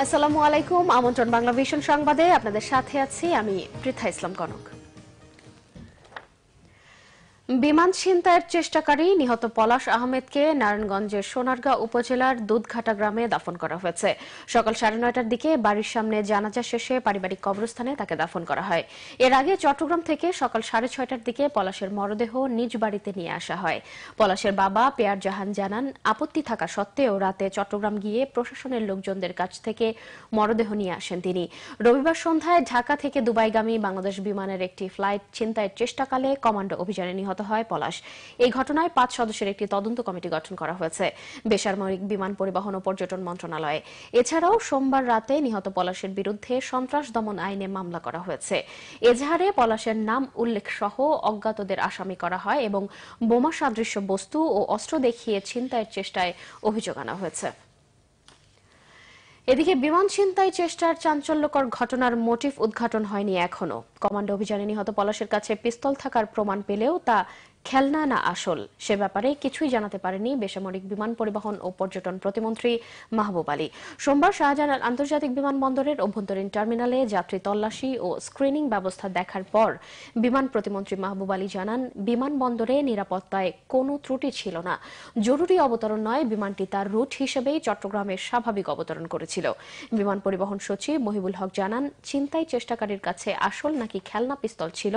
আসসালামু আলাইকুম। আমন্ত্রণ বাংলা ভিশন সংবাদে আপনাদের সাথে আছি আমি পৃথা ইসলাম কনক। বিমান ছিনতাইয়ের চেষ্টাকারী নিহত পলাশ আহমেদকে নারায়ণগঞ্জের সোনারগাঁ উপজেলার দুধঘাটা গ্রামে দাফন করা হয়েছে। সকাল 9:30টার দিকে বাড়ির সামনে জানাজা শেষে পারিবারিক কবরস্থানে তাকে দাফন করা হয়। এর আগে চট্টগ্রাম থেকে সকাল 6:30টার দিকে পলাশের মরদেহ নিজ বাড়িতে নিয়ে আসা হয়। পলাশের বাবা পেয়ার জাহান জানান, আপত্তি থাকা সত্ত্বেও রাতে চট্টগ্রাম গিয়ে প্রশাসনের লোকজনদের কাছ থেকে মরদেহ নিয়ে আসেন তিনি। রবিবার সন্ধ্যায় ঢাকা থেকে দুবাইগামী বাংলাদেশ বিমানের একটি ফ্লাইট ছিনতাইয়ের চেষ্টাকালে কমান্ডো অভিযানে নিহত হয় পলাশ। এই ঘটনায় 5 সদস্যের একটি তদন্ত কমিটি গঠন করা হয়েছে বেসামরিক বিমান পরিবহন ও পর্যটন মন্ত্রণালয়ে। এছাড়াও সোমবার রাতে নিহত পলাশের বিরুদ্ধে সন্ত্রাস দমন আইনে মামলা করা হয়েছে। এজাহারে পলাশের নাম উল্লেখ সহ অজ্ঞাতদের আসামি করা হয় এবং বোমা সাদৃশ্য বস্তু ও অস্ত্র দেখিয়ে ছিনতাইয়ের চেষ্টায় অভিযোগ আনা হয়েছে। এদিকে বিমান ছিনতাই চেষ্টার চাঞ্চল্যকর ঘটনার মোটিভ উদ্ঘাটন হয়নি এখনো। কমান্ডো অভিযানে নিহত পলাশের কাছে পিস্তল থাকার প্রমাণ পেলেও তা খেলনা না আসল সে ব্যাপারে কিছুই জানাতে পারেনি বেসামরিক বিমান পরিবহন ও পর্যটন প্রতিমন্ত্রী মাহবুব আলী। সোমবার শাহজালাল আন্তর্জাতিক বিমানবন্দরের অভ্যন্তরীণ টার্মিনালে যাত্রী তল্লাশি ও স্ক্রিনিং ব্যবস্থা দেখার পর বিমান প্রতিমন্ত্রী মাহবুব আলী জানান, বিমানবন্দরে নিরাপত্তায় কোনো ত্রুটি ছিল না। জরুরি অবতরণ নয়, বিমানটি তার রুট হিসেবেই চট্টগ্রামের স্বাভাবিক অবতরণ করেছিল। বিমান পরিবহন সচিব মহিবুল হক জানান, ছিনতাই চেষ্টাকারীর কাছে আসল নাকি খেলনা পিস্তল ছিল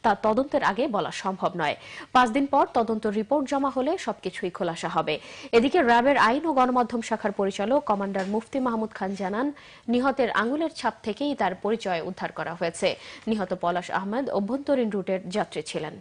তা তদন্তের আগে বলা সম্ভব নয়। 5 দিন পর তদন্ত রিপোর্ট জমা হলে সবকিছুই খোলাসা হবে। এদিকে র্যাবের আইন ও গণমাধ্যম শাখার পরিচালক কমান্ডার মুফতি মাহমুদ খান জানান, নিহতের আঙুলের ছাপ থেকেই তার পরিচয় উদ্ধার করা হয়েছে। নিহত পলাশ আহমেদ অভ্যন্তরীণ রুটের যাত্রী ছিলেন।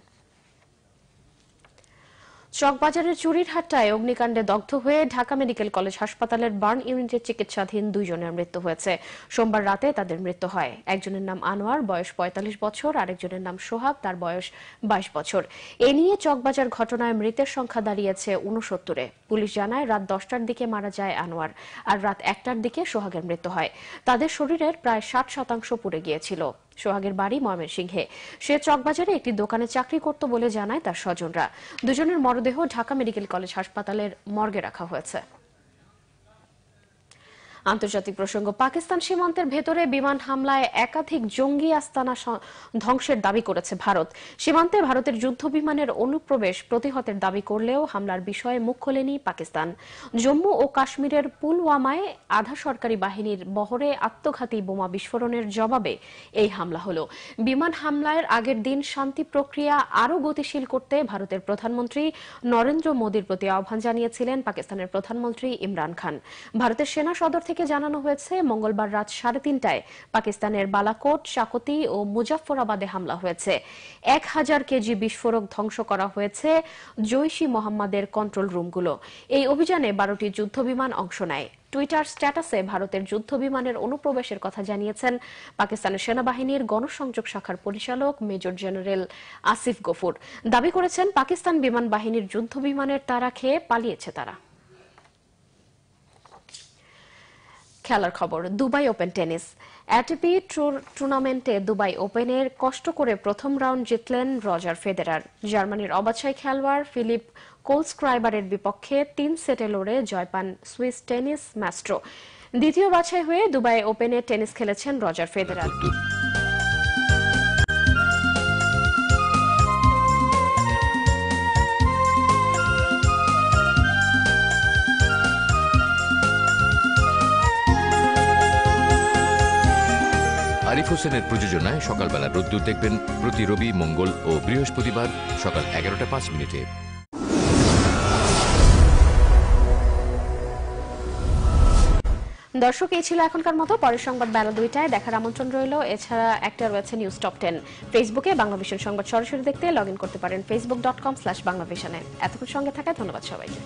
চকবাজারের চুরিরহাট্টায় অগ্নিকাণ্ডে দগ্ধ হয়ে ঢাকা মেডিকেল কলেজ হাসপাতালের বার্ন ইউনিটে চিকিৎসাধীন 2 জনের মৃত্যু হয়েছে। সোমবার রাতে তাদের মৃত্যু হয়। একজনের নাম আনোয়ার, বয়স 45 বছর, আরেকজনের নাম সোহাগ, তার বয়স 22 বছর। এ নিয়ে চকবাজার ঘটনায় মৃতের সংখ্যা দাঁড়িয়েছে 69-এ। পুলিশ জানায়, রাত 10টার দিকে মারা যায় আনোয়ার, আর রাত 1টার দিকে সোহাগের মৃত্যু হয়। তাদের শরীরের প্রায় 60% পুড়ে গিয়েছিল। সোহাগের বাড়ি ময়মনসিংহে। সে চকবাজারে একটি দোকানে চাকরি করত বলে জানায় তার স্বজনরা। দুজনের মরদেহ ঢাকা মেডিকেল কলেজ হাসপাতালের মর্গে রাখা হয়েছে। আন্তর্জাতিক প্রসঙ্গ, পাকিস্তান সীমান্তের ভেতরে বিমান হামলায় একাধিক জঙ্গি আস্তানা ধ্বংসের দাবি করেছে ভারত। সীমান্তে ভারতের যুদ্ধ বিমানের অনুপ্রবেশ প্রতিহতের দাবি করলেও হামলার বিষয়ে মুখ খোলেনি পাকিস্তান। জম্মু ও কাশ্মীরের পুলওয়ামায় আধা সরকারি বাহিনীর বহরে আত্মঘাতী বোমা বিস্ফোরণের জবাবে এই হামলা হলো। বিমান হামলার আগের দিন শান্তি প্রক্রিয়া আরও গতিশীল করতে ভারতের প্রধানমন্ত্রী নরেন্দ্র মোদীর প্রতি আহ্বান জানিয়েছিলেন পাকিস্তানের প্রধানমন্ত্রী ইমরান খান। ভারতের সেনা সদর থেকে জানানো হয়েছে, মঙ্গলবার রাত 3:30টায় পাকিস্তানের বালাকোট, শাকতি ও মুজাফফরাবাদে হামলা হয়েছে। 1000 কেজি বিস্ফোরক ধ্বংস করা হয়েছে জৈশ-ই মোহাম্মদের কন্ট্রোল রুমগুলো। এই অভিযানে 12টি যুদ্ধবিমান অংশ নেয়। টুইটার স্ট্যাটাসে ভারতের যুদ্ধ বিমানের অনুপ্রবেশের কথা জানিয়েছেন পাকিস্তানের সেনাবাহিনীর গণসংযোগ শাখার পরিচালক মেজর জেনারেল আসিফ গফুর। দাবি করেছেন, পাকিস্তান বিমান বাহিনীর যুদ্ধ বিমানের তাড়া খেয়ে পালিয়েছে তারা। খেলার খবর, দুবাই ওপেন টেনিস। এটিপি টুর্নামেন্টে দুবাই ওপেনের কষ্ট করে প্রথম রাউন্ড জিতলেন রজার ফেদেরার। জার্মানির অবাছাই খেলোয়াড় ফিলিপ কোলস্ক্রাইবারের বিপক্ষে 3 সেটে লড়ে জয় পান সুইস টেনিস ম্যাস্ট্রো। দ্বিতীয় বাছাই হয়ে দুবাই ওপেনে টেনিস খেলেছেন রজার ফেদেরার। আরিফ হোসেনের প্রযোজনায় সকালবেলা রোদ্দুর দেখবেন প্রতি রবি, মঙ্গল ও বৃহস্পতিবার সকাল 11:05। দর্শক, এই ছিল এখনকার মতো। পরের সংবাদ বেলা 2টায় দেখার আমন্ত্রণ রইল। এছাড়া একটা রয়েছে নিউজ টপ 10। ফেসবুকে বাংলাভিশন সংবাদ সরাসরি দেখতে লগ ইন করতে পারেন facebook.com/বাংলাভিশনে। এতক্ষণ সঙ্গে থাকায় ধন্যবাদ সবাইকে।